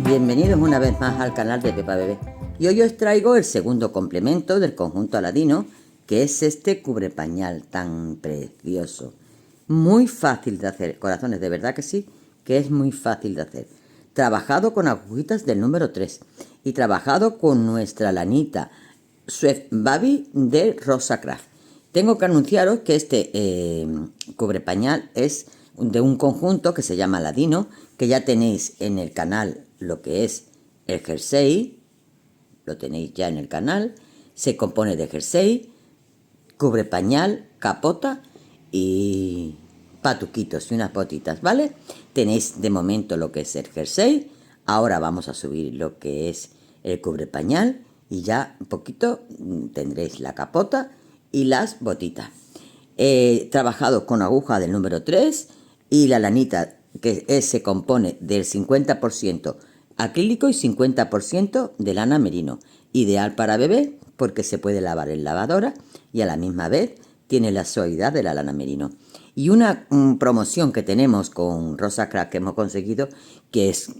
Bienvenidos una vez más al canal de Pepa Bebé. Y hoy os traigo el segundo complemento del conjunto Aladino, que es este cubrepañal tan precioso. Muy fácil de hacer, corazones, de verdad que sí, que es muy fácil de hacer. Trabajado con agujitas del número 3 y trabajado con nuestra lanita Swift Baby de Rosa Craft. Tengo que anunciaros que este cubrepañal es de un conjunto que se llama Aladino, que ya tenéis en el canal lo que es el jersey, lo tenéis ya en el canal. Se compone de jersey, cubrepañal, capota y patuquitos y unas botitas, ¿vale? Tenéis de momento lo que es el jersey. Ahora vamos a subir lo que es el cubrepañal y ya un poquito tendréis la capota y las botitas. He trabajado con aguja del número 3 y la lanita que se compone del 50% acrílico y 50% de lana merino. Ideal para bebé porque se puede lavar en lavadora y a la misma vez tiene la suavidad de la lana merino. Y una promoción que tenemos con Rosa Craft que hemos conseguido, que es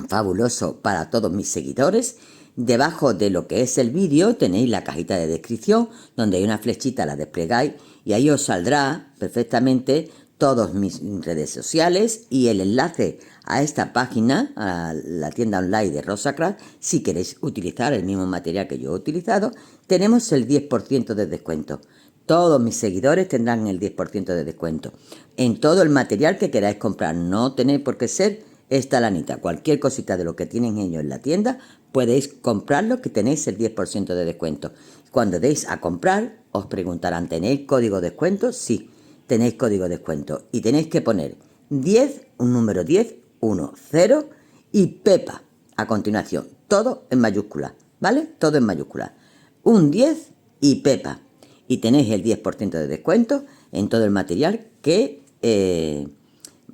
fabuloso para todos mis seguidores. Debajo de lo que es el vídeo tenéis la cajita de descripción donde hay una flechita, la desplegáis y ahí os saldrá perfectamente todas mis redes sociales y el enlace a esta página, a la tienda online de Rosa Craft. Si queréis utilizar el mismo material que yo he utilizado, tenemos el 10% de descuento. Todos mis seguidores tendrán el 10% de descuento en todo el material que queráis comprar. No tenéis por qué ser esta lanita, cualquier cosita de lo que tienen ellos en la tienda, podéis comprarlo, que tenéis el 10% de descuento. Cuando deis a comprar, os preguntarán, ¿tenéis código de descuento? Sí, tenéis código de descuento. Y tenéis que poner 10, un número 10, 1, 0 y Pepa a continuación. Todo en mayúscula, ¿vale? Todo en mayúscula. Un 10 y Pepa. Y tenéis el 10% de descuento en todo el material que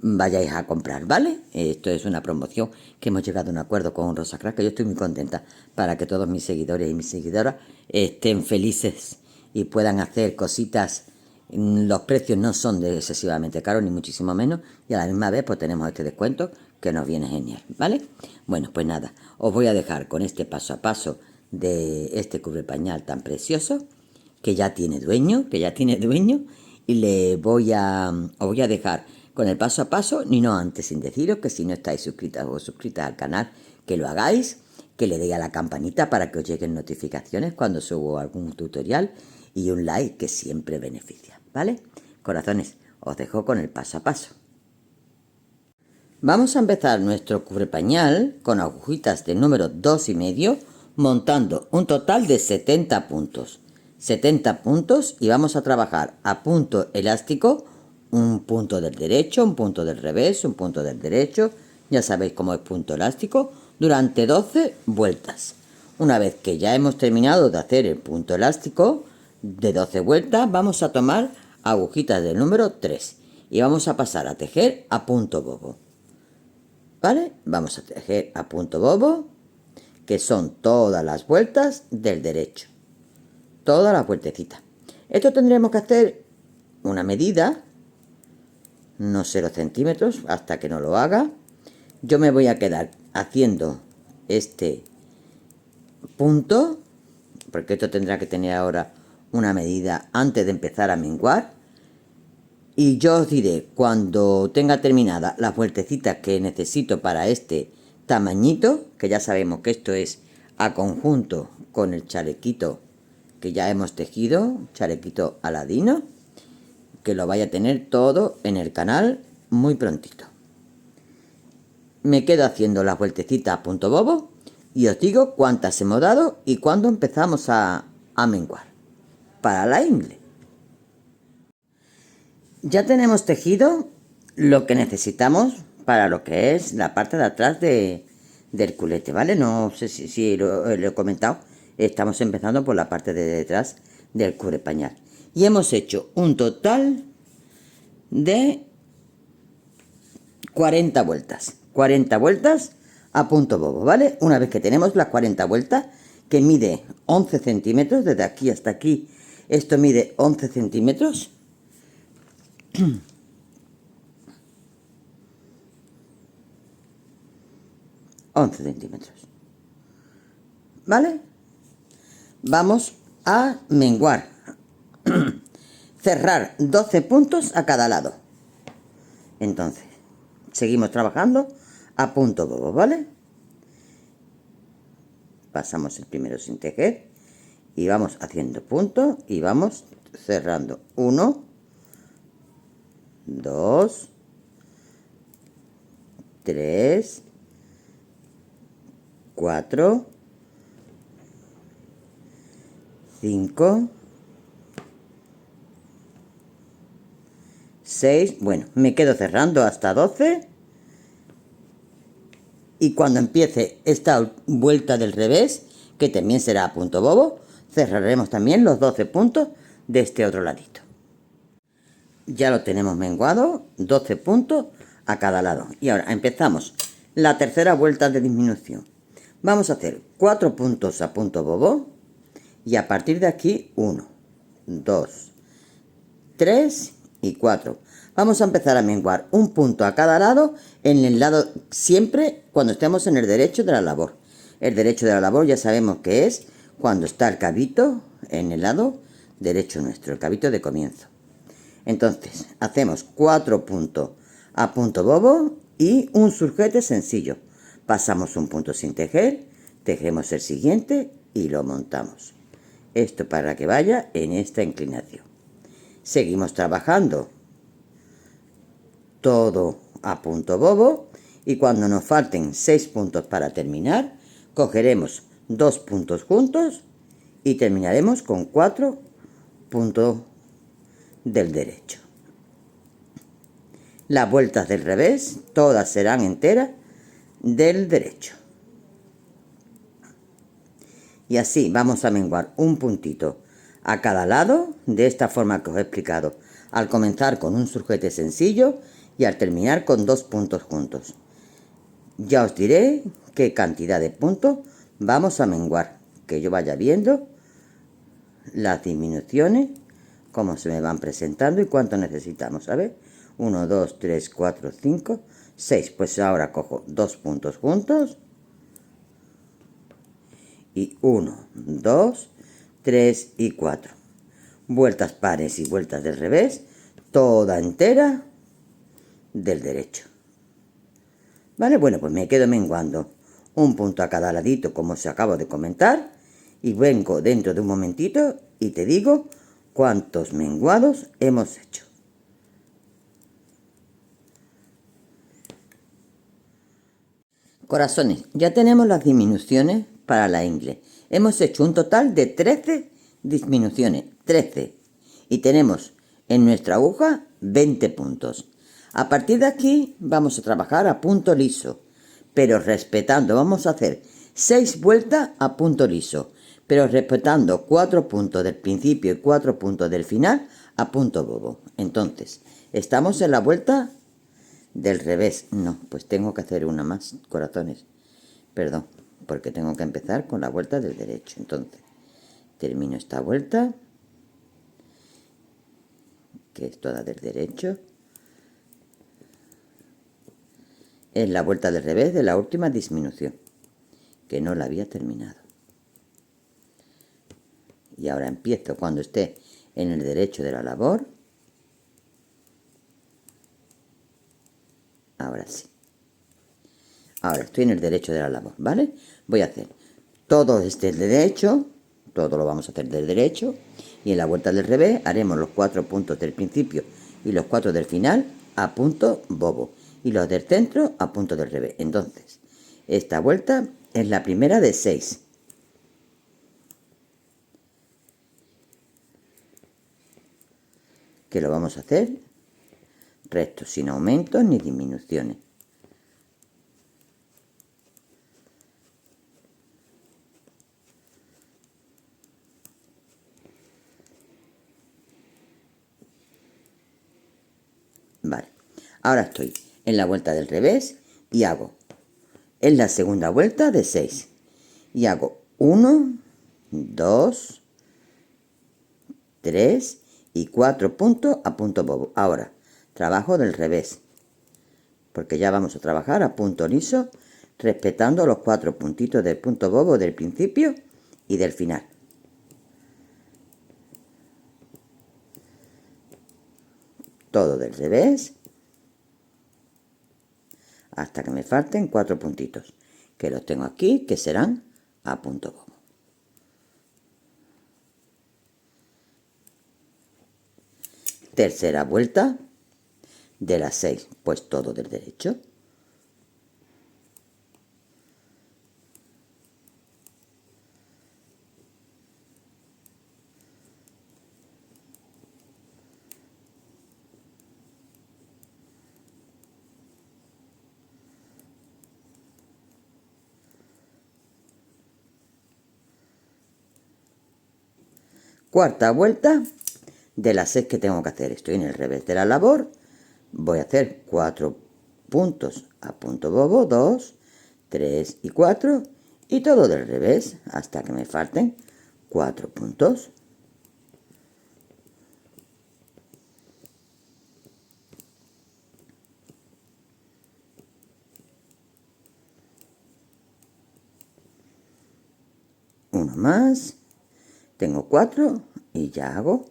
vayáis a comprar, ¿vale? Esto es una promoción que hemos llegado a un acuerdo con Rosa Craft, que yo estoy muy contenta para que todos mis seguidores y mis seguidoras estén felices y puedan hacer cositas. Los precios no son excesivamente caros, ni muchísimo menos, y a la misma vez pues tenemos este descuento que nos viene genial, ¿vale? Bueno, pues nada, os voy a dejar con este paso a paso de este cubrepañal tan precioso, que ya tiene dueño, y os voy a dejar con el paso a paso, ni no antes sin deciros que si no estáis suscritas o suscritas al canal, que lo hagáis, que le deis a la campanita para que os lleguen notificaciones cuando subo algún tutorial y un like que siempre beneficia, ¿vale? Corazones, os dejo con el paso a paso. Vamos a empezar nuestro cubrepañal con agujitas de número 2,5, montando un total de 70 puntos. 70 puntos y vamos a trabajar a punto elástico, un punto del derecho, un punto del revés, un punto del derecho, ya sabéis cómo es punto elástico, durante 12 vueltas. Una vez que ya hemos terminado de hacer el punto elástico de 12 vueltas, vamos a tomar agujitas del número 3 y vamos a pasar a tejer a punto bobo. ¿Vale? Vamos a tejer a punto bobo, que son todas las vueltas del derecho. Todas las vueltecitas. Esto tendremos que hacer una medida, no 0 centímetros, hasta que no lo haga. Yo me voy a quedar haciendo este punto, porque esto tendrá que tener ahora una medida antes de empezar a menguar. Y yo os diré, cuando tenga terminada las vueltecitas que necesito para este tamañito, que ya sabemos que esto es a conjunto con el chalequito que ya hemos tejido, chalequito Aladino, que lo vaya a tener todo en el canal muy prontito. Me quedo haciendo las vueltecitas a punto bobo y os digo cuántas hemos dado y cuándo empezamos a menguar para la ingle. Ya tenemos tejido lo que necesitamos para lo que es la parte de atrás del culete, ¿vale? No sé si lo he comentado. Estamos empezando por la parte de detrás del cubrepañal. Y hemos hecho un total de 40 vueltas. 40 vueltas a punto bobo, ¿vale? Una vez que tenemos las 40 vueltas, que mide 11 centímetros, desde aquí hasta aquí, esto mide 11 centímetros. 11 centímetros. ¿Vale? Vamos a menguar. Cerrar 12 puntos a cada lado. Entonces, seguimos trabajando a punto bobo, ¿vale? Pasamos el primero sin tejer y vamos haciendo puntos y vamos cerrando 1, 2, 3, 4, 5, 6, bueno, me quedo cerrando hasta 12 y cuando empiece esta vuelta del revés, que también será a punto bobo, cerraremos también los 12 puntos de este otro ladito. Ya lo tenemos menguado, 12 puntos a cada lado. Y ahora empezamos la tercera vuelta de disminución. Vamos a hacer 4 puntos a punto bobo y a partir de aquí 1, 2, 3 y 4. Vamos a empezar a menguar un punto a cada lado en el lado siempre cuando estemos en el derecho de la labor. El derecho de la labor ya sabemos que es cuando está el cabito en el lado derecho nuestro, el cabito de comienzo. Entonces, hacemos 4 puntos a punto bobo y un surjete sencillo. Pasamos un punto sin tejer, tejemos el siguiente y lo montamos. Esto para que vaya en esta inclinación. Seguimos trabajando todo a punto bobo y cuando nos falten 6 puntos para terminar, cogeremos 2 puntos juntos y terminaremos con 4 puntos del derecho. Las vueltas del revés todas serán enteras del derecho. Y así vamos a menguar un puntito a cada lado, de esta forma que os he explicado, al comenzar con un surjete sencillo y al terminar con 2 puntos juntos. Ya os diré qué cantidad de puntos vamos a menguar, que yo vaya viendo las disminuciones, cómo se me van presentando y cuánto necesitamos. A ver, 1, 2, 3, 4, 5, 6. Pues ahora cojo 2 puntos juntos y 1, 2, 3 y 4. Vueltas pares y vueltas del revés, toda entera del derecho. ¿Vale? Bueno, pues me quedo menguando un punto a cada ladito, como os acabo de comentar, y vengo dentro de un momentito y te digo cuántos menguados hemos hecho. Corazones, ya tenemos las disminuciones para la ingle. Hemos hecho un total de 13 disminuciones, 13. Y tenemos en nuestra aguja 20 puntos. A partir de aquí vamos a trabajar a punto liso, pero respetando, vamos a hacer 6 vueltas a punto liso, pero respetando 4 puntos del principio y 4 puntos del final a punto bobo. Entonces, estamos en la vuelta del revés. No, pues tengo que hacer una más, corazones. Perdón, porque tengo que empezar con la vuelta del derecho. Entonces, termino esta vuelta, que es toda del derecho. Es la vuelta del revés de la última disminución, que no la había terminado. Y ahora empiezo cuando esté en el derecho de la labor. Ahora sí. Ahora estoy en el derecho de la labor, ¿vale? Voy a hacer todo este derecho, todo lo vamos a hacer del derecho, y en la vuelta del revés haremos los 4 puntos del principio y los 4 del final a punto bobo, y los del centro a punto del revés. Entonces, esta vuelta es la primera de 6. Que lo vamos a hacer recto, sin aumentos ni disminuciones. Vale, ahora estoy en la vuelta del revés y hago, en la segunda vuelta de 6, y hago 1, 2, 3 y 4 puntos a punto bobo. Ahora trabajo del revés, porque ya vamos a trabajar a punto liso respetando los 4 puntitos del punto bobo del principio y del final. Todo del revés hasta que me falten 4 puntitos, que los tengo aquí, que serán a punto bobo. Tercera vuelta de las 6, pues todo del derecho. Cuarta vuelta de las 6 que tengo que hacer. Estoy en el revés de la labor. Voy a hacer 4 puntos a punto bobo, 2, 3 y 4, y todo del revés hasta que me falten 4 puntos. Uno más. Tengo 4 y ya hago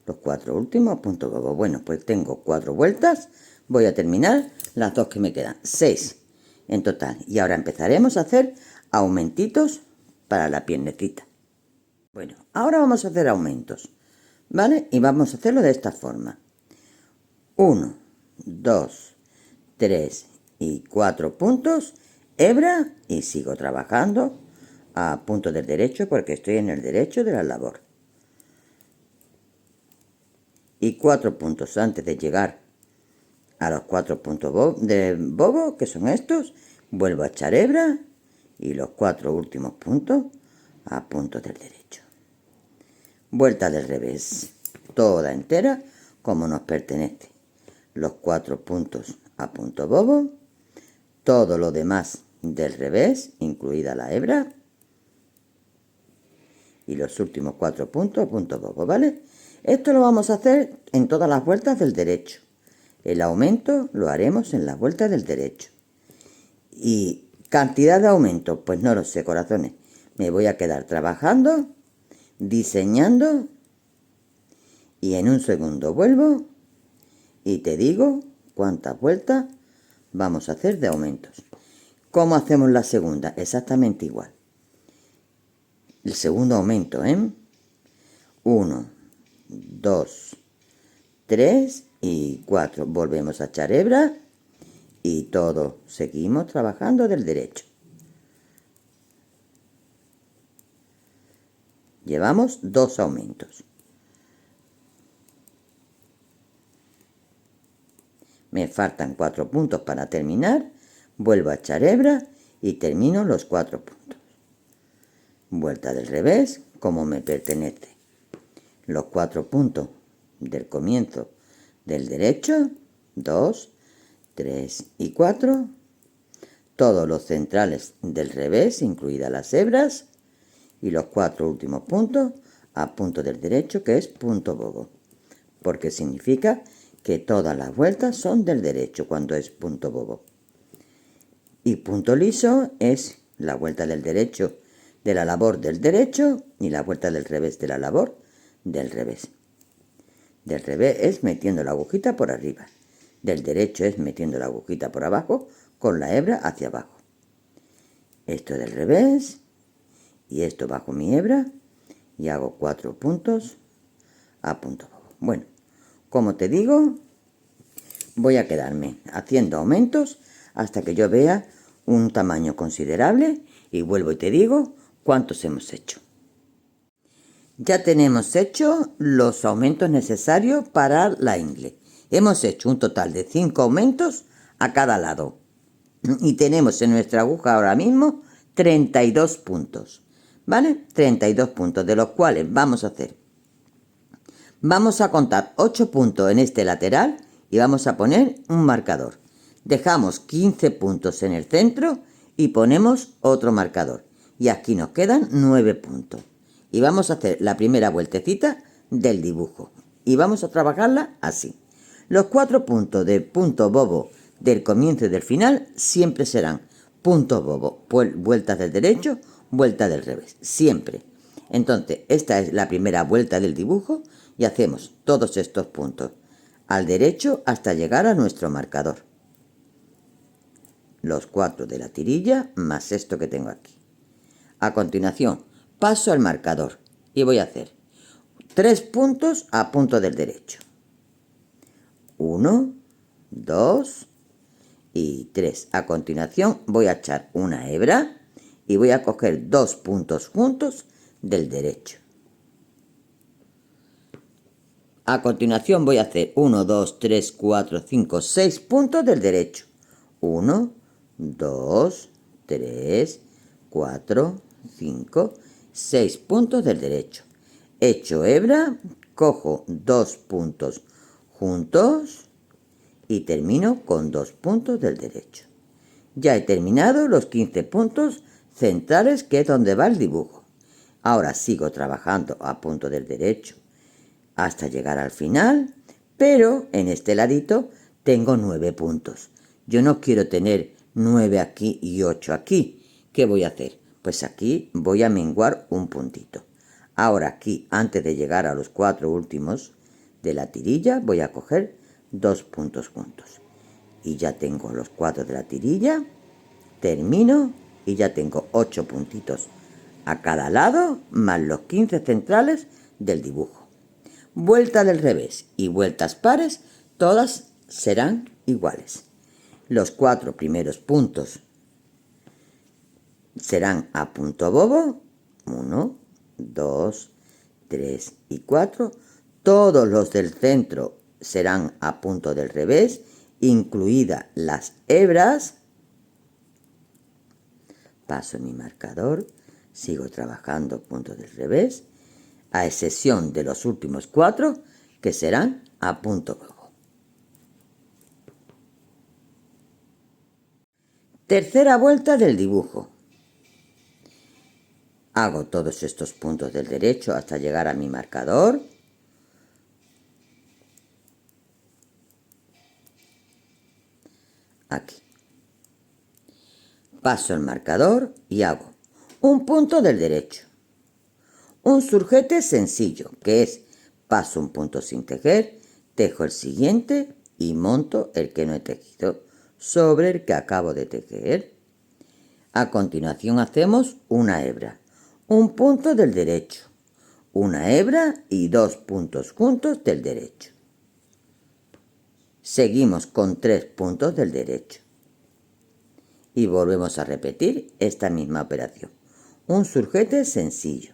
los 4 últimos puntos bobo. Bueno, pues tengo 4 vueltas. Voy a terminar las 2 que me quedan. 6 en total. Y ahora empezaremos a hacer aumentitos para la piernecita. Bueno, ahora vamos a hacer aumentos, ¿vale? Y vamos a hacerlo de esta forma. 1, 2, 3 y 4 puntos, hebra, y sigo trabajando a punto del derecho porque estoy en el derecho de la labor. Y 4 puntos antes de llegar a los 4 puntos de bobo, que son estos, vuelvo a echar hebra y los 4 últimos puntos a punto del derecho. Vuelta del revés, toda entera como nos pertenece. Los 4 puntos a punto bobo, todo lo demás del revés, incluida la hebra, y los últimos 4 puntos a punto bobo, ¿vale? Esto lo vamos a hacer en todas las vueltas del derecho. El aumento lo haremos en las vueltas del derecho. Y cantidad de aumento, pues no lo sé, corazones. Me voy a quedar trabajando, diseñando, y en un segundo vuelvo y te digo cuántas vueltas vamos a hacer de aumentos. ¿Cómo hacemos la segunda? Exactamente igual. El segundo aumento en 1, 2, 3 y 4. Volvemos a echar hebra y todo. Seguimos trabajando del derecho. Llevamos 2 aumentos. Me faltan 4 puntos para terminar. Vuelvo a echar hebra y termino los 4 puntos. Vuelta del revés, como me pertenece. Los 4 puntos del comienzo del derecho, 2, 3 y 4. Todos los centrales del revés, incluidas las hebras. Y los 4 últimos puntos a punto del derecho, que es punto bobo. Porque significa que todas las vueltas son del derecho cuando es punto bobo. Y punto liso es la vuelta del derecho de la labor del derecho y la vuelta del revés de la labor del revés. Del revés es metiendo la agujita por arriba. Del derecho es metiendo la agujita por abajo con la hebra hacia abajo. Esto del revés y esto bajo mi hebra y hago 4 puntos a punto bobo. Bueno, como te digo, voy a quedarme haciendo aumentos hasta que yo vea un tamaño considerable y vuelvo y te digo cuántos hemos hecho. Ya tenemos hecho los aumentos necesarios para la ingle. Hemos hecho un total de 5 aumentos a cada lado. Y tenemos en nuestra aguja ahora mismo 32 puntos. ¿Vale? 32 puntos, de los cuales vamos a contar 8 puntos en este lateral y vamos a poner un marcador. Dejamos 15 puntos en el centro y ponemos otro marcador. Y aquí nos quedan 9 puntos. Y vamos a hacer la primera vueltecita del dibujo. Y vamos a trabajarla así. Los 4 puntos de punto bobo del comienzo y del final siempre serán puntos bobos, vueltas del derecho, vuelta del revés, siempre. Entonces, esta es la primera vuelta del dibujo y hacemos todos estos puntos al derecho hasta llegar a nuestro marcador. Los 4 de la tirilla más esto que tengo aquí. A continuación, paso al marcador y voy a hacer 3 puntos a punto del derecho. 1, 2 y 3. A continuación voy a echar una hebra y voy a coger 2 puntos juntos del derecho. A continuación voy a hacer 1, 2, 3, 4, 5, 6 puntos del derecho. 1, 2, 3, 4, 5, 6 puntos del derecho. Echo hebra, cojo 2 puntos juntos y termino con 2 puntos del derecho. Ya he terminado los 15 puntos centrales, que es donde va el dibujo. Ahora sigo trabajando a punto del derecho hasta llegar al final, pero en este ladito tengo 9 puntos. Yo no quiero tener 9 aquí y 8 aquí. ¿Qué voy a hacer? Pues aquí voy a menguar un puntito. Ahora aquí, antes de llegar a los 4 últimos de la tirilla, voy a coger 2 puntos juntos. Y ya tengo los 4 de la tirilla, termino y ya tengo 8 puntitos a cada lado, más los 15 centrales del dibujo. Vuelta del revés y vueltas pares, todas serán iguales. Los 4 primeros puntos serán a punto bobo, 1, 2, 3 y 4. Todos los del centro serán a punto del revés, incluidas las hebras. Paso mi marcador, sigo trabajando punto del revés, a excepción de los últimos 4 que serán a punto bobo. Tercera vuelta del dibujo. Hago todos estos puntos del derecho hasta llegar a mi marcador. Aquí. Paso el marcador y hago un punto del derecho. Un surjete sencillo, que es paso un punto sin tejer, tejo el siguiente y monto el que no he tejido sobre el que acabo de tejer. A continuación hacemos una hebra, un punto del derecho, una hebra y 2 puntos juntos del derecho. Seguimos con 3 puntos del derecho. Y volvemos a repetir esta misma operación. Un surjete sencillo.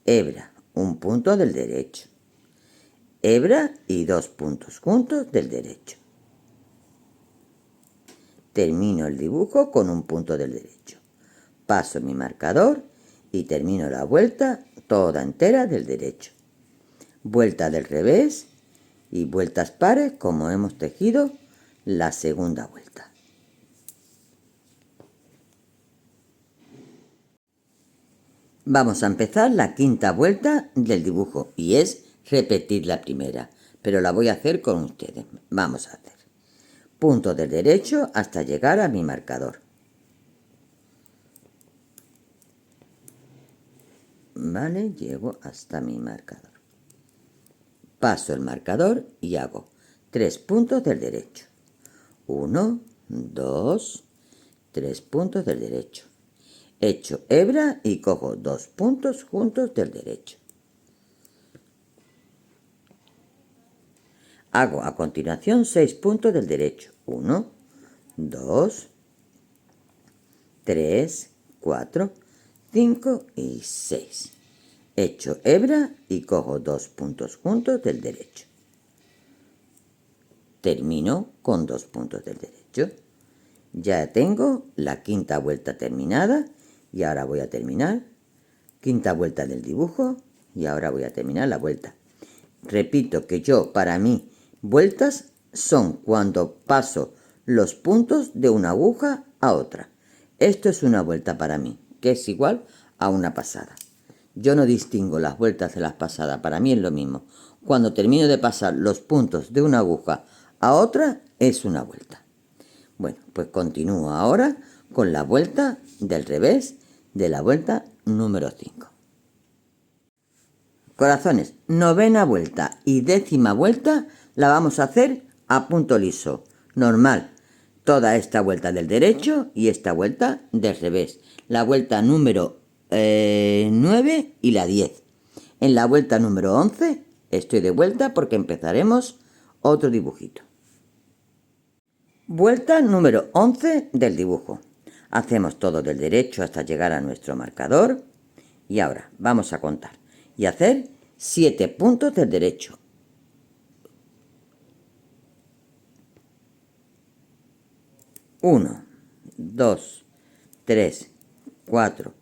Hebra, un punto del derecho. Hebra y 2 puntos juntos del derecho. Termino el dibujo con un punto del derecho. Paso mi marcador y termino la vuelta toda entera del derecho. Vuelta del revés y vueltas pares como hemos tejido la segunda vuelta. Vamos a empezar la quinta vuelta del dibujo y es repetir la primera, pero la voy a hacer con ustedes. Vamos a hacer punto del derecho hasta llegar a mi marcador. Vale, llego hasta mi marcador. Paso el marcador y hago 3 puntos del derecho. 1, 2, 3 puntos del derecho. Echo hebra y cojo 2 puntos juntos del derecho. Hago a continuación 6 puntos del derecho. 1, 2, 3, 4, 5 y 6. Echo hebra y cojo 2 puntos juntos del derecho. Termino con 2 puntos del derecho. Ya tengo la quinta vuelta terminada y ahora voy a terminar. Quinta vuelta del dibujo y ahora voy a terminar la vuelta. Repito que para mí, vueltas son cuando paso los puntos de una aguja a otra. Esto es una vuelta para mí, que es igual a una pasada. Yo no distingo las vueltas de las pasadas, para mí es lo mismo. Cuando termino de pasar los puntos de una aguja a otra, es una vuelta. Bueno, pues continúo ahora con la vuelta del revés de la vuelta número 5. Corazones, novena vuelta y décima vuelta la vamos a hacer a punto liso, normal. Toda esta vuelta del derecho y esta vuelta del revés. La vuelta número 9 y la 10. En la vuelta número 11 estoy de vuelta porque empezaremos otro dibujito. Vuelta número 11 del dibujo. Hacemos todo del derecho hasta llegar a nuestro marcador. Y ahora vamos a contar y hacer 7 puntos del derecho. 1, 2, 3, 4,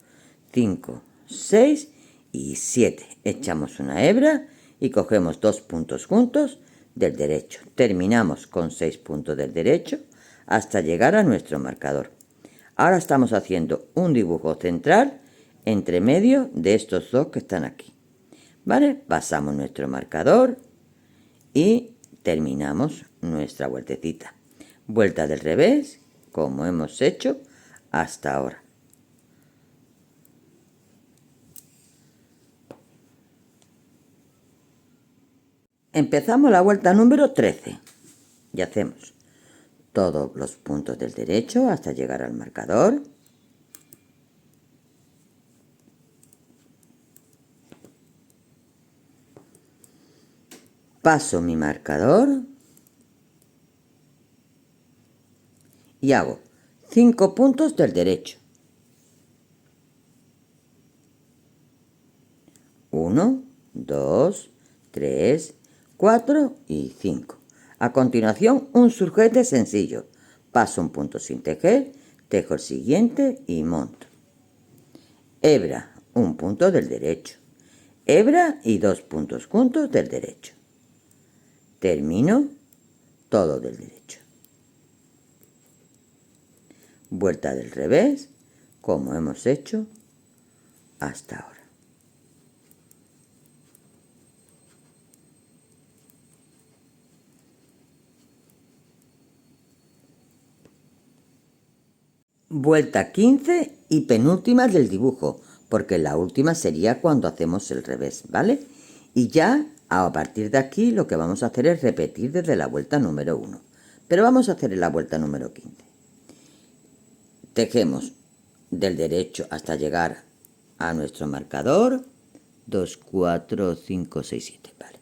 5, 6 y 7. Echamos una hebra y cogemos 2 puntos juntos del derecho. Terminamos con 6 puntos del derecho hasta llegar a nuestro marcador. Ahora estamos haciendo un dibujo central entre medio de estos dos que están aquí. ¿Vale? Pasamos nuestro marcador y terminamos nuestra vueltecita. Vuelta del revés, como hemos hecho hasta ahora. Empezamos la vuelta número 13 y hacemos todos los puntos del derecho hasta llegar al marcador. Paso mi marcador y hago 5 puntos del derecho. 1, 2, 3, 4 y 5. A continuación, un surjete sencillo. Paso un punto sin tejer, tejo el siguiente y monto. Hebra, un punto del derecho. Hebra y 2 puntos juntos del derecho. Termino todo del derecho. Vuelta del revés, como hemos hecho hasta ahora. Vuelta 15 y penúltima del dibujo, porque la última sería cuando hacemos el revés, ¿vale? Y ya a partir de aquí lo que vamos a hacer es repetir desde la vuelta número 1. Pero vamos a hacer en la vuelta número 15. Tejemos del derecho hasta llegar a nuestro marcador. 2, 4, 5, 6, 7, vale.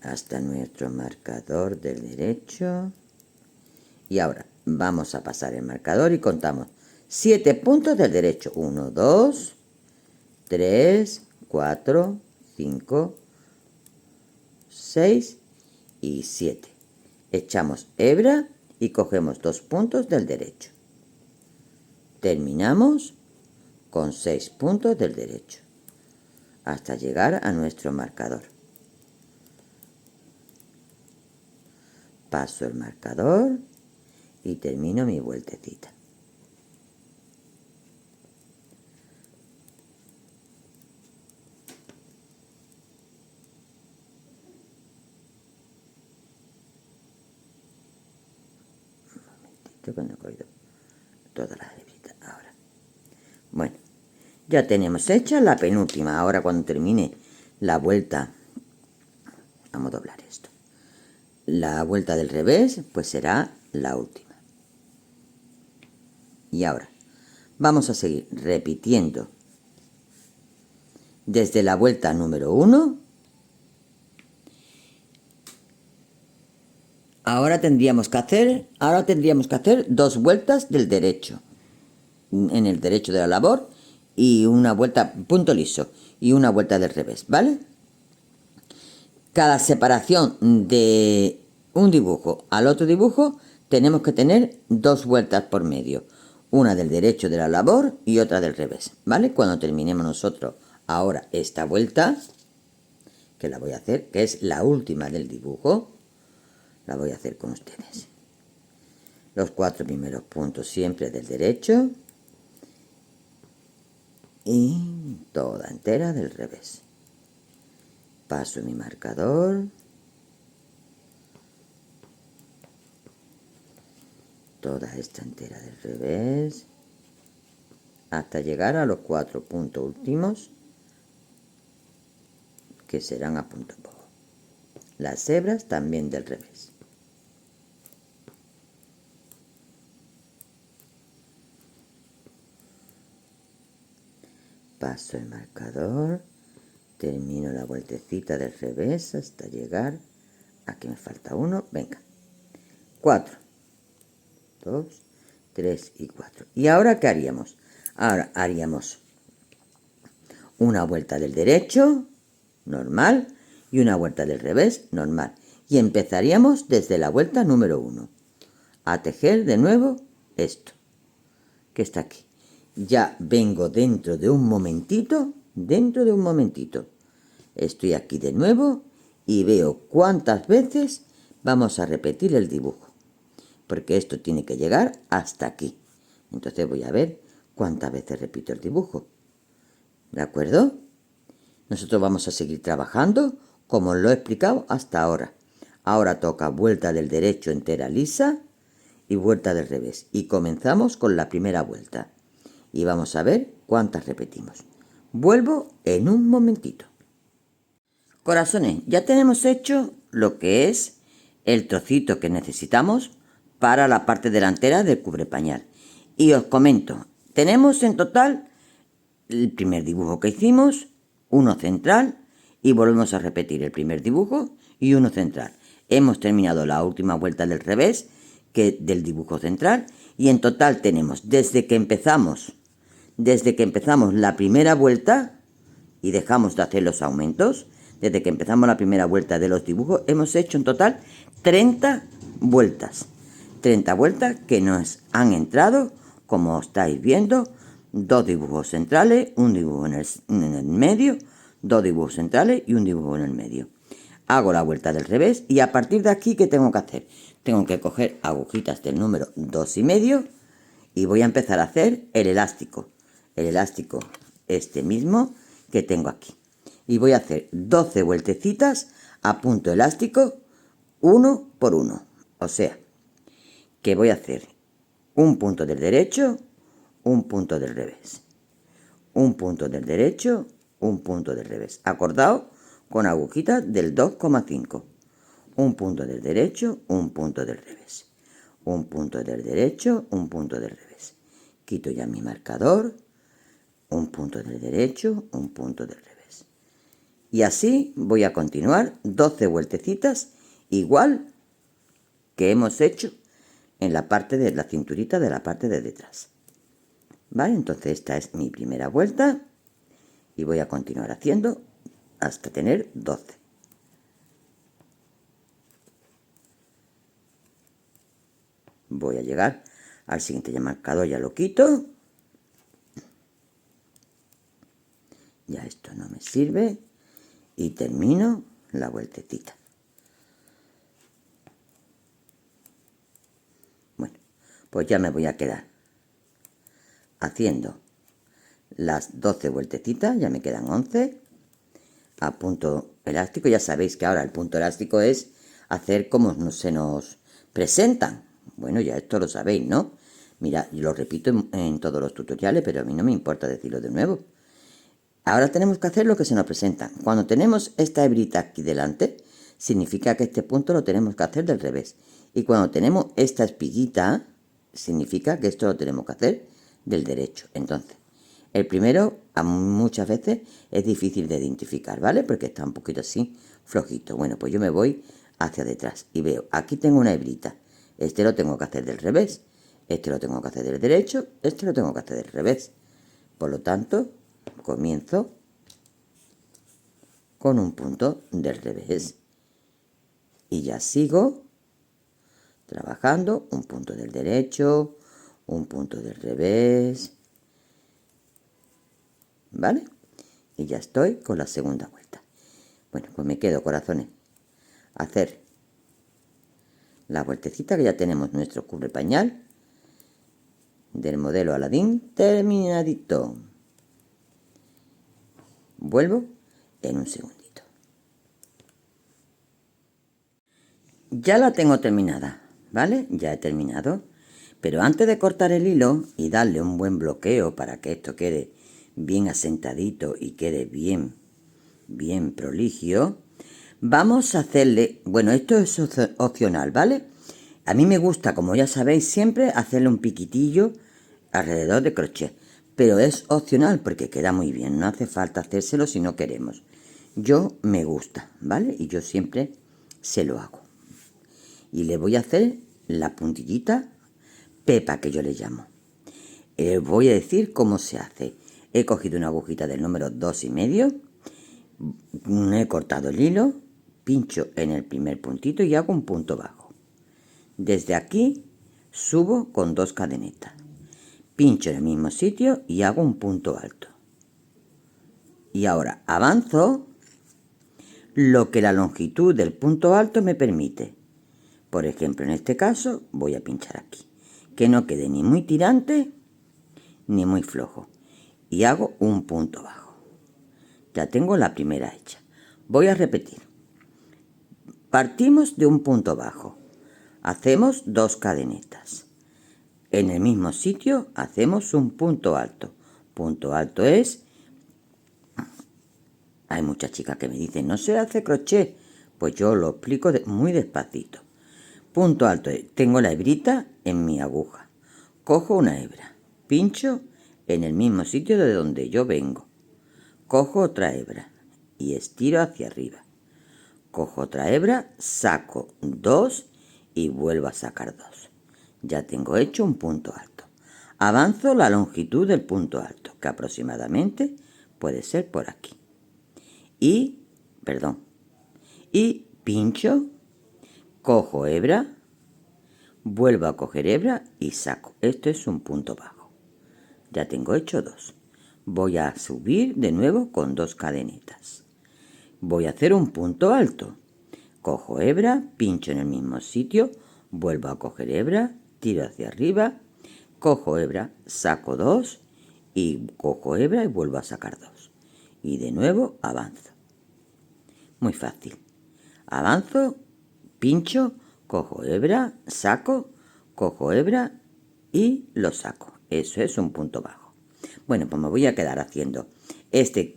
Hasta nuestro marcador del derecho. Y ahora vamos a pasar el marcador y contamos 7 puntos del derecho. 1, 2, 3, 4, 5, 6 y 7. Echamos hebra y cogemos 2 puntos del derecho. Terminamos con 6 puntos del derecho hasta llegar a nuestro marcador. Paso el marcador y termino mi vueltecita. Un momentito que no he cogido todas las hebritas ahora. Bueno, ya tenemos hecha la penúltima. Ahora cuando termine la vuelta, vamos a doblar esto. La vuelta del revés, pues será la última. Y ahora vamos a seguir repitiendo desde la vuelta número 1. Ahora tendríamos que hacer 2 vueltas del derecho. En el derecho de la labor y una vuelta punto liso y una vuelta del revés, ¿vale? Cada separación de un dibujo al otro dibujo tenemos que tener 2 vueltas por medio. Una del derecho de la labor y otra del revés, ¿vale? Cuando terminemos nosotros ahora esta vuelta, que la voy a hacer, que es la última del dibujo, la voy a hacer con ustedes. Los 4 primeros puntos siempre del derecho y toda entera del revés. Paso mi marcador toda esta entera del revés hasta llegar a los 4 puntos últimos, que serán a punto bobo. Las hebras también del revés. Paso el marcador, termino la vueltecita del revés hasta llegar, aquí me falta uno, venga, 4, 2, 3 y 4. ¿Y ahora qué haríamos? Ahora haríamos una vuelta del derecho, normal, y una vuelta del revés, normal. Y empezaríamos desde la vuelta número 1 a tejer de nuevo esto, que está aquí. Ya vengo dentro de un momentito, estoy aquí de nuevo y veo cuántas veces vamos a repetir el dibujo, porque esto tiene que llegar hasta aquí. Entonces voy a ver cuántas veces repito el dibujo. ¿De acuerdo? Nosotros vamos a seguir trabajando como lo he explicado hasta ahora. Ahora toca vuelta del derecho entera lisa y vuelta del revés. Y comenzamos con la primera vuelta. Y vamos a ver cuántas repetimos. Vuelvo en un momentito. Corazones, ya tenemos hecho lo que es el trocito que necesitamos para la parte delantera del cubrepañal. Y os comento, tenemos en total el primer dibujo que hicimos, uno central, y volvemos a repetir el primer dibujo y uno central. Hemos terminado la última vuelta del revés, que del dibujo central, y en total tenemos, desde que empezamos la primera vuelta y dejamos de hacer los aumentos, desde que empezamos la primera vuelta de los dibujos, hemos hecho en total 30 vueltas. 30 vueltas que nos han entrado, como estáis viendo, 2 dibujos centrales, un dibujo en el medio, 2 dibujos centrales y un dibujo en el medio. Hago la vuelta del revés y a partir de aquí, ¿qué tengo que hacer? Tengo que coger agujitas del número 2,5 y voy a empezar a hacer el elástico. El elástico este mismo que tengo aquí. Y voy a hacer 12 vueltecitas a punto elástico, uno por uno. O sea, que voy a hacer un punto del derecho, un punto del revés, un punto del derecho, un punto del revés. Acordaos con agujitas del 2,5. Un punto del derecho, un punto del revés. Un punto del derecho, un punto del revés. Quito ya mi marcador. Un punto del derecho, un punto del revés. Y así voy a continuar 12 vueltecitas, igual que hemos hecho en la parte de la cinturita de la parte de detrás. ¿Vale? Entonces esta es mi primera vuelta y voy a continuar haciendo hasta tener 12. Voy a llegar al siguiente marcador, ya lo quito. Ya esto no me sirve y termino la vueltecita. Bueno, pues ya me voy a quedar haciendo las 12 vueltecitas, ya me quedan 11 a punto elástico. Ya sabéis que ahora el punto elástico es hacer como se nos presentan. Bueno, ya esto lo sabéis, ¿no? Mira, yo lo repito en todos los tutoriales, pero a mí no me importa decirlo de nuevo. Ahora tenemos que hacer lo que se nos presenta. Cuando tenemos esta hebrita aquí delante, significa que este punto lo tenemos que hacer del revés. Y cuando tenemos esta espiguita, significa que esto lo tenemos que hacer del derecho. Entonces, el primero muchas veces es difícil de identificar, ¿vale? Porque está un poquito así flojito. Bueno, pues yo me voy hacia detrás y veo, aquí tengo una hebrita. Este lo tengo que hacer del revés. Este lo tengo que hacer del derecho. Este lo tengo que hacer del revés. Por lo tanto, comienzo con un punto del revés. Y ya sigo trabajando un punto del derecho, un punto del revés. ¿Vale? Y ya estoy con la segunda vuelta. Bueno, pues me quedo, corazones, a hacer la vueltecita que ya tenemos nuestro cubrepañal del modelo Aladín terminadito. Vuelvo en un segundito. Ya la tengo terminada, ¿vale? Ya he terminado. Pero antes de cortar el hilo y darle un buen bloqueo para que esto quede bien asentadito y quede bien proligio, vamos a hacerle, bueno, esto es opcional, ¿vale? A mí me gusta, como ya sabéis, siempre hacerle un piquitillo alrededor de crochet, pero es opcional porque queda muy bien, no hace falta hacérselo si no queremos. Yo me gusta, ¿vale? Y yo siempre se lo hago. Y le voy a hacer la puntillita pepa, que yo le llamo. Voy a decir cómo se hace. He cogido una agujita del número 2,5, he cortado el hilo, pincho en el primer puntito y hago un punto bajo. Desde aquí subo con 2 cadenetas, pincho en el mismo sitio y hago un punto alto. Y ahora avanzo lo que la longitud del punto alto me permite. Por ejemplo, en este caso voy a pinchar aquí, que no quede ni muy tirante ni muy flojo, y hago un punto bajo. Ya tengo la primera hecha. Voy a repetir. Partimos de un punto bajo, hacemos 2 cadenetas, en el mismo sitio hacemos un punto alto. Punto alto es, hay muchas chicas que me dicen, no se hace crochet, pues yo lo explico muy despacito. Punto alto es, tengo la hebrita en mi aguja, cojo una hebra, pincho en el mismo sitio de donde yo vengo, cojo otra hebra y estiro hacia arriba, cojo otra hebra, saco 2 y vuelvo a sacar 2. Ya tengo hecho un punto alto. Avanzo la longitud del punto alto, que aproximadamente puede ser por aquí. Y pincho, cojo hebra, vuelvo a coger hebra y saco. Esto es un punto bajo. Ya tengo hecho 2. Voy a subir de nuevo con 2 cadenetas. Voy a hacer un punto alto. Cojo hebra, pincho en el mismo sitio, vuelvo a coger hebra, tiro hacia arriba, cojo hebra, saco 2 y cojo hebra y vuelvo a sacar 2. Y de nuevo avanzo. Muy fácil. Avanzo, pincho, cojo hebra, saco, cojo hebra y lo saco. Eso es un punto bajo. Bueno, pues me voy a quedar haciendo este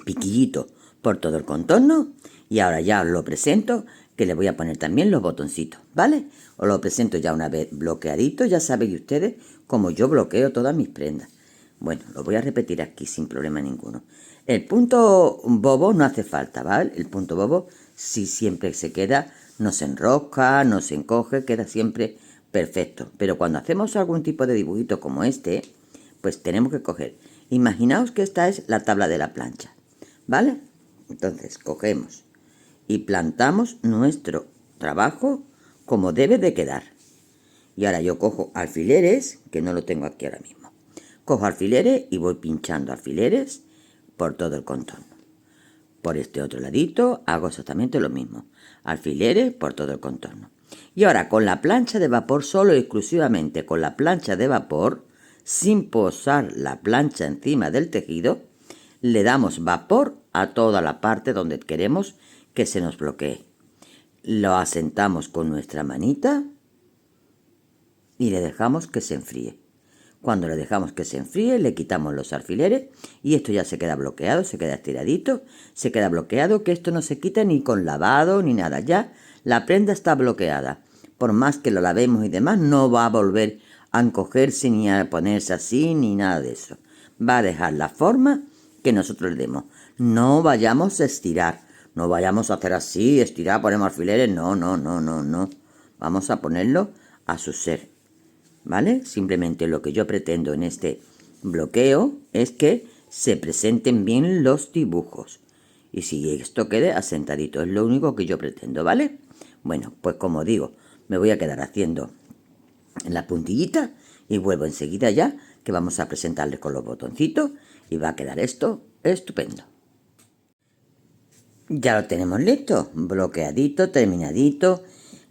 piquillito por todo el contorno y ahora ya os lo presento, que le voy a poner también los botoncitos, ¿vale? Os lo presento ya una vez bloqueadito, ya sabéis ustedes cómo yo bloqueo todas mis prendas. Bueno, lo voy a repetir aquí sin problema ninguno. El punto bobo no hace falta, ¿vale? El punto bobo sí siempre se queda, no se enrosca, no se encoge, queda siempre perfecto. Pero cuando hacemos algún tipo de dibujito como este, pues tenemos que coger. Imaginaos que esta es la tabla de la plancha, ¿vale? Entonces cogemos y plantamos nuestro trabajo como debe de quedar. Y ahora yo cojo alfileres, que no lo tengo aquí ahora mismo. Cojo alfileres y voy pinchando alfileres por todo el contorno. Por este otro ladito hago exactamente lo mismo. Alfileres por todo el contorno. Y ahora con la plancha de vapor, solo y exclusivamente con la plancha de vapor, sin posar la plancha encima del tejido, le damos vapor a toda la parte donde queremos que se nos bloquee. Lo asentamos con nuestra manita y le dejamos que se enfríe. Cuando le dejamos que se enfríe, le quitamos los alfileres y esto ya se queda bloqueado, se queda estiradito, se queda bloqueado, que esto no se quita ni con lavado ni nada. Ya la prenda está bloqueada. Por más que lo lavemos y demás, no va a volver a encogerse ni a ponerse así ni nada de eso. Va a dejar la forma que nosotros le demos. No vayamos a estirar, no vayamos a hacer así, estirar, ponemos alfileres, no. Vamos a ponerlo a su ser. ¿Vale? Simplemente lo que yo pretendo en este bloqueo es que se presenten bien los dibujos. Y si esto quede asentadito, es lo único que yo pretendo, ¿vale? Bueno, pues como digo, me voy a quedar haciendo la puntillita y vuelvo enseguida ya, que vamos a presentarles con los botoncitos y va a quedar esto estupendo. Ya lo tenemos listo, bloqueadito, terminadito.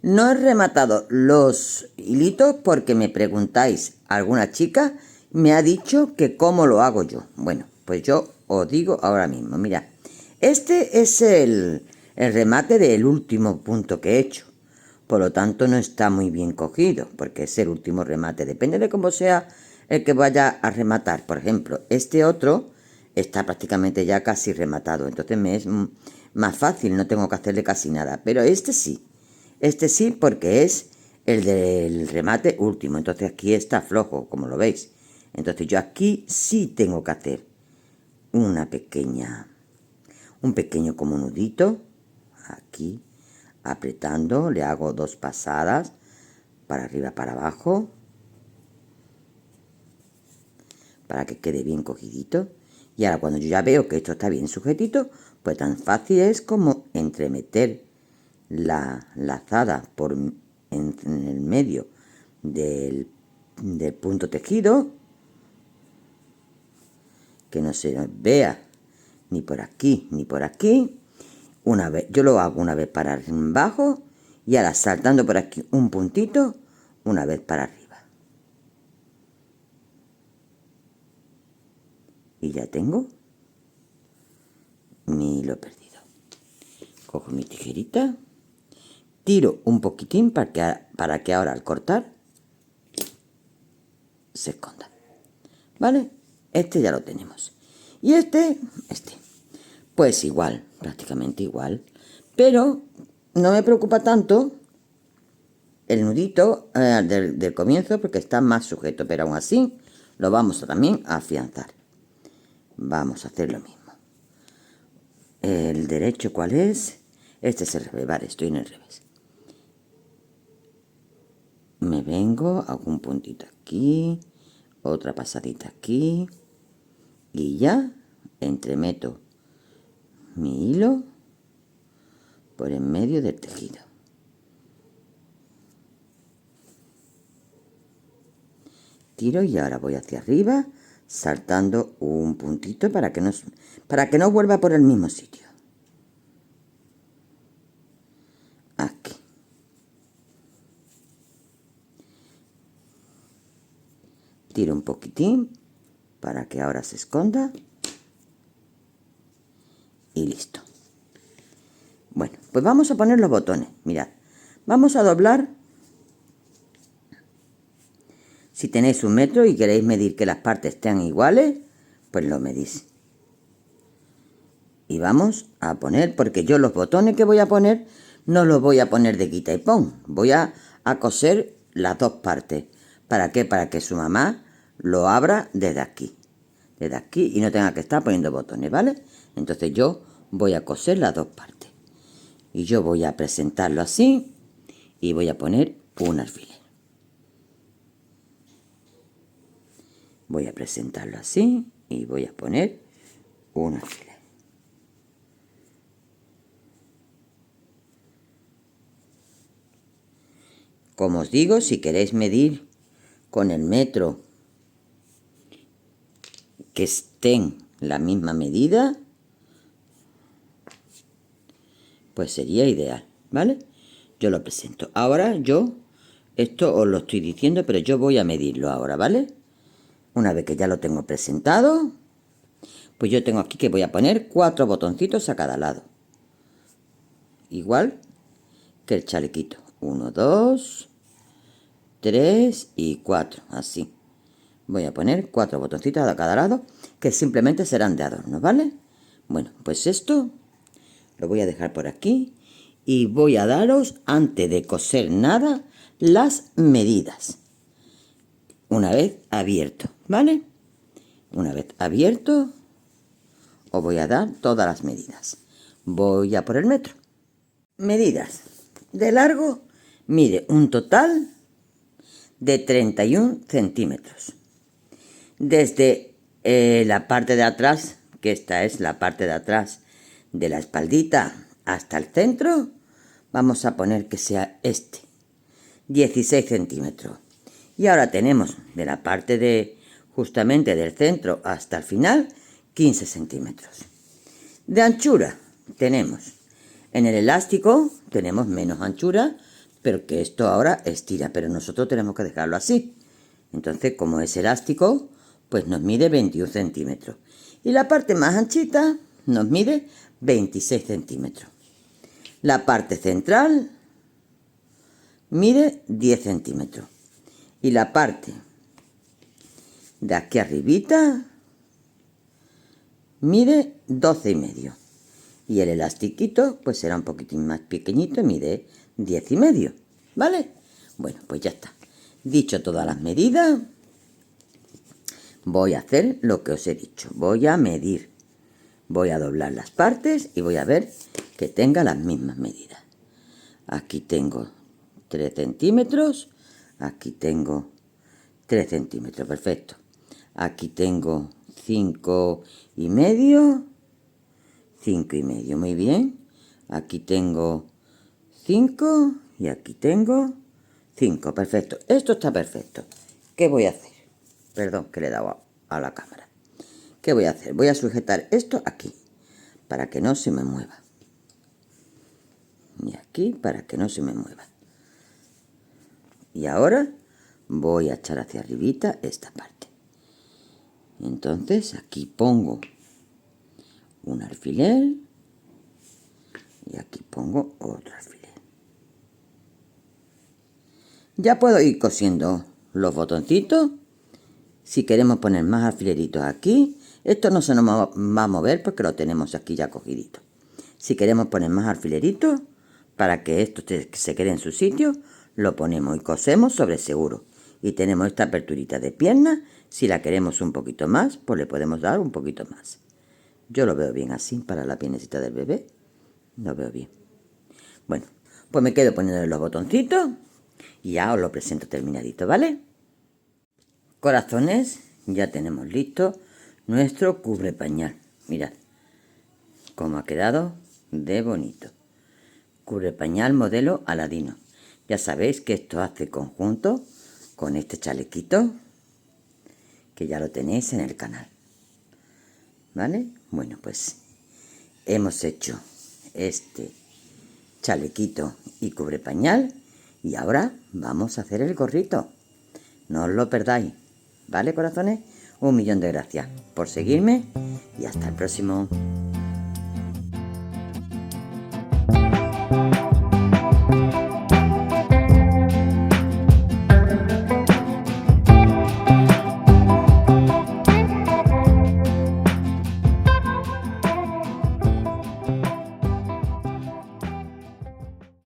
No he rematado los hilitos porque me preguntáis, alguna chica me ha dicho que cómo lo hago yo. Bueno, pues yo os digo ahora mismo, mira, este es el remate del último punto que he hecho. por lo tanto no está muy bien cogido, porque es el último remate. Depende de cómo sea el que vaya a rematar. Por ejemplo, este otro está prácticamente ya casi rematado, entonces me es más fácil, no tengo que hacerle casi nada. Pero este sí porque es el del remate último, entonces aquí está flojo, como lo veis. Entonces yo aquí sí tengo que hacer un pequeño como nudito, aquí, apretando, le hago 2 pasadas, para arriba, para abajo, para que quede bien cogidito. Y ahora cuando yo ya veo que esto está bien sujetito, pues tan fácil es como entremeter la lazada en el medio del punto tejido, que no se vea ni por aquí ni por aquí. Una vez, yo lo hago una vez para abajo y ahora saltando por aquí un puntito, una vez para arriba. Y ya tengo mi hilo perdido. Cojo mi tijerita, tiro un poquitín para que ahora al cortar se esconda. ¿Vale? Este ya lo tenemos. Y este, pues igual, prácticamente igual. Pero no me preocupa tanto el nudito del comienzo porque está más sujeto. Pero aún así lo vamos también a afianzar. Vamos a hacer lo mismo. El derecho, ¿cuál es? Este es el revés, vale, estoy en el revés. Me vengo, hago un puntito aquí, otra pasadita aquí y ya entremeto mi hilo por en medio del tejido. Tiro y ahora voy hacia arriba saltando un puntito para que no vuelva por el mismo sitio. Aquí. Tiro un poquitín para que ahora se esconda y listo. Bueno, pues vamos a poner los botones. Mirad, vamos a doblar. Si tenéis 1 metro y queréis medir que las partes estén iguales, pues lo medís. Y vamos a poner, porque yo los botones que voy a poner, no los voy a poner de quita y pon. Voy a coser las 2 partes. ¿Para qué? Para que su mamá lo abra desde aquí. Desde aquí y no tenga que estar poniendo botones, ¿vale? Entonces yo voy a coser las 2 partes. Y yo voy a presentarlo así y voy a poner un alfiler. Voy a presentarlo así y voy a poner un alfiler. Como os digo, si queréis medir con el metro que estén la misma medida, pues sería ideal, ¿vale? Yo lo presento. Ahora esto os lo estoy diciendo, pero yo voy a medirlo ahora, ¿vale? Una vez que ya lo tengo presentado, pues yo tengo aquí que voy a poner 4 botoncitos a cada lado. Igual que el chalequito. 1, 2, 3 y 4, así. Voy a poner 4 botoncitos a cada lado, que simplemente serán de adorno, ¿vale? Bueno, pues esto lo voy a dejar por aquí y voy a daros, antes de coser nada, las medidas. Una vez abierto, ¿vale? Una vez abierto, os voy a dar todas las medidas. Voy a por el metro. Medidas. De largo, mide un total de 31 centímetros. Desde la parte de atrás, que esta es la parte de atrás de la espaldita, hasta el centro, vamos a poner que sea 16 centímetros. Y ahora tenemos de la parte de justamente del centro hasta el final 15 centímetros. De anchura tenemos, en el elástico tenemos menos anchura, pero que esto ahora estira, pero nosotros tenemos que dejarlo así. Entonces, como es elástico, pues nos mide 21 centímetros. Y la parte más anchita nos mide 26 centímetros. La parte central mide 10 centímetros. Y la parte de aquí arribita mide 12,5. Y el elastiquito pues será un poquitín más pequeñito y mide 10,5. ¿Vale? Bueno, pues ya está. Dicho todas las medidas, voy a hacer lo que os he dicho. Voy a medir. Voy a doblar las partes y voy a ver que tenga las mismas medidas. Aquí tengo 3 centímetros. Aquí tengo 3 centímetros. Perfecto. Aquí tengo 5,5. 5,5. Muy bien. Aquí tengo 5 y aquí tengo 5. Perfecto. Esto está perfecto. ¿Qué voy a hacer? Perdón, que le he dado a la cámara. ¿Qué voy a hacer? Voy a sujetar esto aquí, para que no se me mueva. Y aquí, para que no se me mueva. Y ahora voy a echar hacia arribita esta parte. Entonces aquí pongo un alfiler y aquí pongo otro alfiler. Ya puedo ir cosiendo los botoncitos. Si queremos poner más alfileritos aquí, esto no se nos va a mover porque lo tenemos aquí ya cogidito. Si queremos poner más alfileritos para que esto se quede en su sitio, lo ponemos y cosemos sobre seguro. Y tenemos esta aperturita de pierna. Si la queremos un poquito más, pues le podemos dar un poquito más. Yo lo veo bien así para la piernecita del bebé. Lo veo bien. Bueno, pues me quedo poniendo los botoncitos y ya os lo presento terminadito, ¿vale? Corazones, ya tenemos listo nuestro cubre pañal. Mirad cómo ha quedado de bonito. Cubre pañal modelo Aladino. Ya sabéis que esto hace conjunto con este chalequito que ya lo tenéis en el canal. ¿Vale? Bueno, pues hemos hecho este chalequito y cubre pañal y ahora vamos a hacer el gorrito. No os lo perdáis. ¿Vale, corazones? 1.000.000 de gracias por seguirme y hasta el próximo.